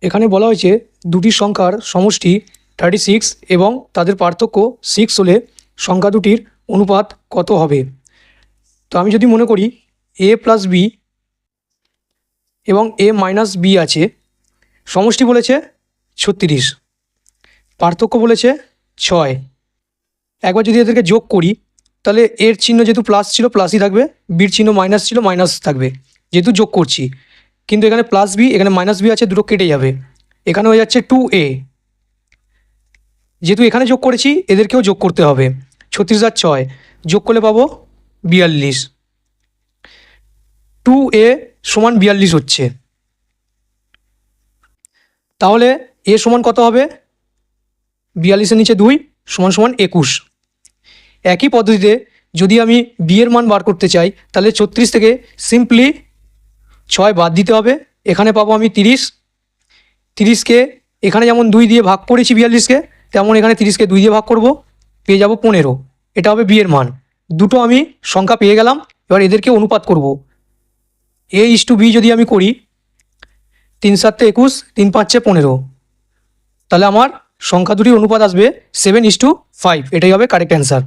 এখানে বলা হয়েছে দুটি সংখ্যার সমষ্টি 36 এবং তাদের পার্থক্য 6 হলে সংখ্যা দুটির অনুপাত কত হবে। তো আমি যদি মনে করি a প্লাস বি এবং a মাইনাস বি আছে, সমষ্টি বলেছে 36, পার্থক্য বলেছে 6। একবার যদি এদেরকে যোগ করি তাহলে এর চিহ্ন যেহেতু প্লাস ছিল প্লাসই থাকবে, বির চিহ্ন মাইনাস ছিল মাইনাস থাকবে, যেহেতু যোগ করছি। কিন্তু এখানে প্লাস বি এখানে মাইনাস বি আছে, দুটো কেটে যাবে, এখানে হয়ে যাচ্ছে 2a। যেহেতু এখানে যোগ করেছি এদেরকেও যোগ করতে হবে, 36 আর 6 যোগ করলে পাবো 42। 2a সমান 42 হচ্ছে। তাহলে a সমান কত হবে? 42-এর নিচে 2 সমান সমান 21। একই পদ্ধতিতে যদি আমি বি এর মান বার করতে চাই তাহলে 36 থেকে সিম্পলি 6 বাদ দিতে হবে, এখানে পাবো আমি 30। 30কে এখানে যেমন 2 দিয়ে ভাগ করেছি 42কে, তেমন এখানে 30কে 2 দিয়ে ভাগ করব, পেয়ে যাব 15। এটা হবে বি এর মান। দুটো আমি সংখ্যা পেয়ে গেলাম, এবার এদেরকে অনুপাত করব। a/b যদি আমি করি 3 7 21, 3 5 15, তাহলে আমার সংখ্যা দুটির অনুপাত আসবে 7:5। এটাই হবে কারেক্ট অ্যান্সার।